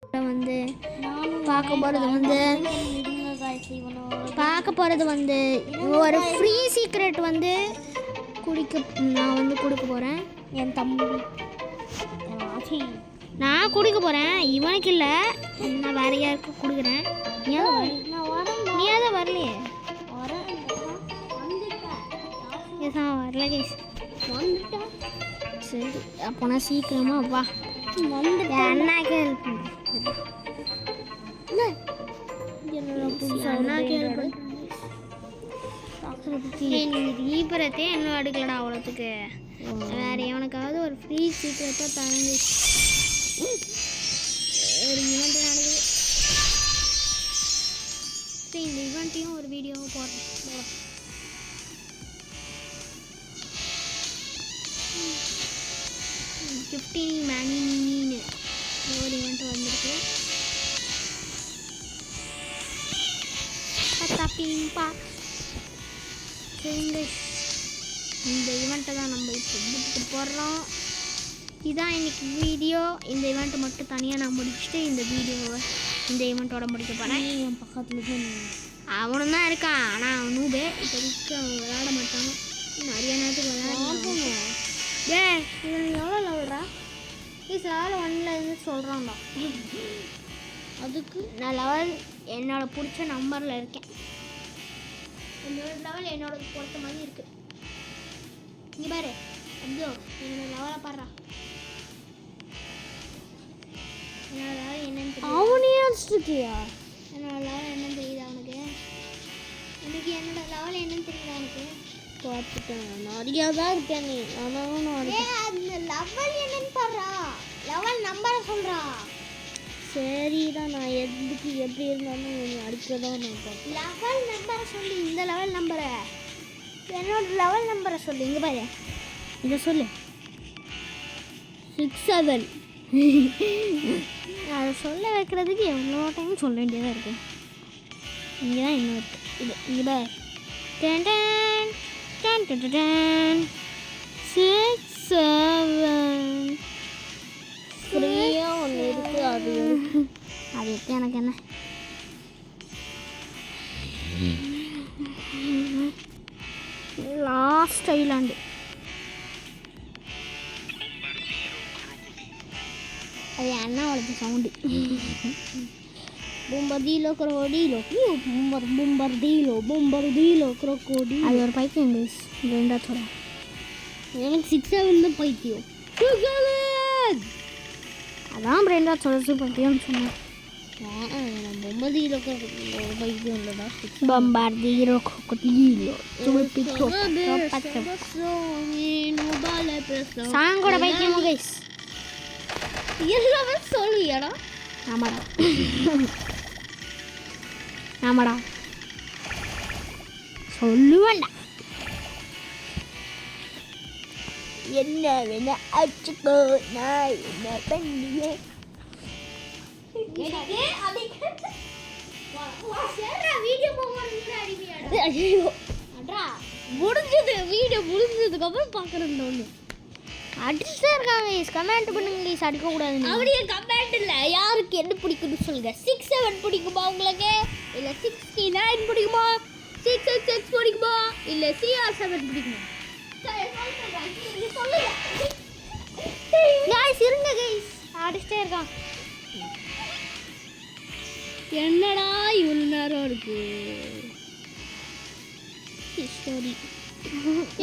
வந்து பார்க்க போகிறது வந்து ஒரு ஃப்ரீ சீக்ரெட் வந்து நான் வந்து கொடுக்க போகிறேன். என் தம்பி நான் கொடுக்க போகிறேன், இவனுக்கு இல்லை, நான் வேற யாருக்கு கொடுக்குறேன். நீ அதான் வரலையே, வரல கேஸ் வந்துட்டேன். சரி அப்போனா சீக்கிரமா வா, அண்ணாக்கே ஹெல்ப் ரீபரத்தே இன்னும் எடுக்கலடா அவ்வளோத்துக்கு. வேற எவனுக்காவது ஒரு ஃப்ரீ சீக்கிரத்தை தரங்க. ஒரு ஈவெண்ட் நடக்குது, இந்த ஈவெண்ட்டையும் ஒரு வீடியோவை போடுறேன். 50 மணின்னு ஒரு ஈவெண்ட் வந்திருக்கு. சரிங்க, இந்த ஈவெண்ட்டை தான் நம்ம இப்போ முடிச்சுட்டு போடுறோம். இதுதான் இன்னைக்கு வீடியோ. இந்த ஈவெண்ட்டை மட்டும் தனியாக நான் முடிச்சுட்டு இந்த வீடியோவை இந்த ஈவெண்ட்டோட முடிக்க போகிறேன். என் பக்கத்தில் அவனும் தான் இருக்கான், ஆனால் அவன் நூபே இப்போதைக்கு அவன் விளையாட மாட்டான். நிறைய நேரத்துக்கு விளையாடுவாங்க. இவன் எவ்வளோ லெவல்ரா? சார் 1ல் இருந்து சொல்கிறான்டா. அதுக்கு நான் லெவல் என்னோட பிடிச்ச நம்பரில் இருக்கேன். என்னோட லெவல் என்னோட பொறுத்த மாதிரி இருக்கு. இங்கே பாரு, ஐயோ என்னோட லெவலை பாடுறா. என்னோட லெவல் என்னன்னு தெரியும்? அவனே அடிச்சிருக்கியா? என்னோட லெவல் என்னன்னு தெரியுதா அவனுக்கு? எனக்கு என்னோட லெவல் என்னன்னு தெரியுதா அவனுக்கு? பார்த்துட்டேன், நிறையா தான் இருக்கேன். நீ அந்த லெவல் என்னன்னு பாடுறா, லெவல் நம்பரை சொல்கிறா. சரிதான், நான் எதுக்கு எப்படி இருந்தாலும் அடிக்கதான் நான் பார்ப்பேன். லெவல் நம்பரை சொல்லு, இந்த லெவல் நம்பரை, என்னோட லெவல் நம்பரை சொல்லு. இங்கே பாரு, இதை சொல்லு. 67. அதை சொல்ல வைக்கிறதுக்கு எவ்வளோ டைம் சொல்ல வேண்டியதாக இருக்குது. இங்கே தான் இன்னும் இருக்குது. இது இங்கே பாரு, 67 ஃப்ரீயாக ஒன்று இருக்குது. அது எடுத்து எனக்கு என்ன? Last island. அது அண்ணாவோட சவுண்டு. பூம்பர்தீலோ க்ரோக்கோடிலோ, பூம்பர்தீலோ க்ரோக்கோடிலோ. அது ஒரு பைத்தியம் பேஸ். ரெண்டாச்சோட எனக்கு 67 தான் பைத்தியம். அதான் ரெண்டாச்சோட பைத்தியம்னு சொன்னேன். பொம்பர்தீலோ பைத்தியம் இல்லைடா. பொம்பர்தீலோ க்ரோக்கோடிலோ சாங்கோட பைத்தியம் கைஸ். எல்லாமே சொல்லியாடா. ஆமாடா ஆமாடா சொல்லுவேண்டா. என்ன வேணா அச்சுக்கோ, நான் என்ன பண்ணியே. முடிஞ்சது, வீடியோ முடிஞ்சதுக்கு அப்புறம் பார்க்குறேன். ஒன்று அடிச்சுட்டே இருக்காங்க. கமெண்ட் பண்ணுங்க ப்ளீஸ், அடிக்கக்கூடாது. அப்படியே கமெண்ட் இல்லை, யாருக்கு என்ன பிடிக்குன்னு சொல்லுங்கள். 67 பிடிக்குமா உங்களுக்கு, இல்லை 69 பிடிக்குமா, 666 பிடிக்குமா, இல்லை CR7 பிடிக்குமா? கைஸ் இருங்க கைஸ், அடிச்சுட்டே இருக்கான். என்னடா இவ்வளோ நேரம் இருக்கு ஹிஸ்டரி?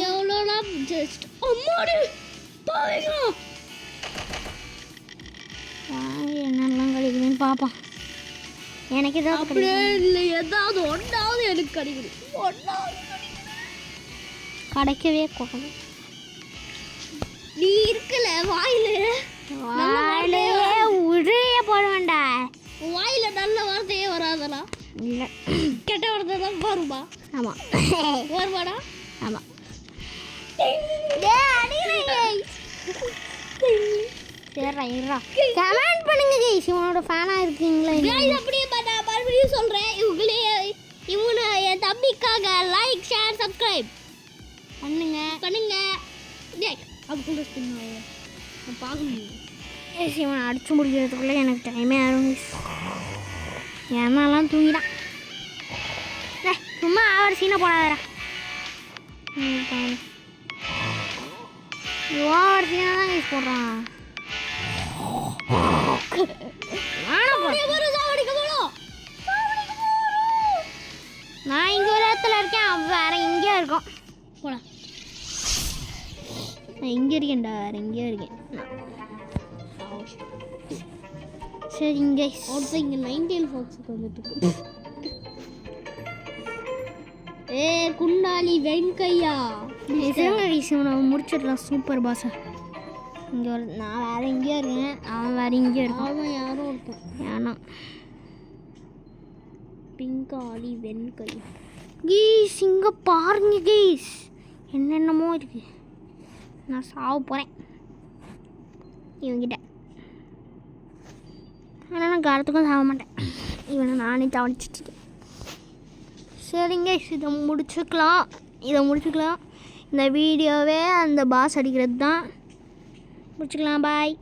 எவ்வளோடா ஜஸ்ட் அம்மாடி பாருங்க. என்னெல்லாம் கிடைக்குதுன்னு பார்ப்போம். எனக்கு ஏதாவது அப்படியே இல்லை, ஏதாவது ஒன்றாவது எனக்கு கிடைக்குது. ஒன்றாவது கிடைக்கவே கூடாது. நீ இருக்கல வாயிலே உடைய போட வேண்டாம். வாயில நல்ல வார்த்தையே வராதடா. இல்லை கெட்ட வார்த்தை தான் வருமா? ஆமாம் வருமாடா. ஆமாம். கமெண்ட் பண்ணுங்க கைஸ், இவனோட ஃபேனாக இருக்கீங்களா? அப்படியே நான் மறுபடியும் சொல்கிறேன், இவனை என் தம்பிக்காக லைக் ஷேர் சப்ஸ்கிரைப் பண்ணுங்க. அப்படியே பார்க்க முடியும். இவனை அடிச்சு முடிக்கிறதுக்குள்ளே எனக்கு டைமே ஆகும். ஏன்னாலாம் தூங்கிடான். சும்மா அவர் சீனை போடாதரா. ஓவர் சீனை தான் யூஸ் போடுறான். நான் இங்கே ஒரு இடத்துல இருக்கேன், அவன் வேற எங்கேயா இருக்கும். போலாம், நான் இங்கே இருக்கேன்டா, வேற எங்கேயா இருக்கேன். சரிங்க, ஒருத்தர் இங்கே 9 ஃபாக்ஸுக்கு வந்துட்டு குண்டாலி வெண்கையா முடிச்சிடலாம். சூப்பர் பாசா. இங்கே நான் வேற எங்கேயா இருக்கேன், அவன் வேற எங்கேயா இருக்கான். அவன் யாரும் ஒருத்தன் ஏன்னா பிங்காலி வெண்கை. கீஸ் இங்கே பாருங்க கீஸ், என்னென்னமோ இருக்கு. நான் சாவ போகிறேன் இவங்கிட்ட. ஆனால் நான் காலத்துக்கும் சாக மாட்டேன். இவனை நானே தவணிச்சிட்ருக்கேன். சரிங்க, இதை முடிச்சுக்கலாம். இந்த வீடியோவே அந்த பாஸ் அடிக்கிறது தான். முடிச்சுக்கலாம். பாய்.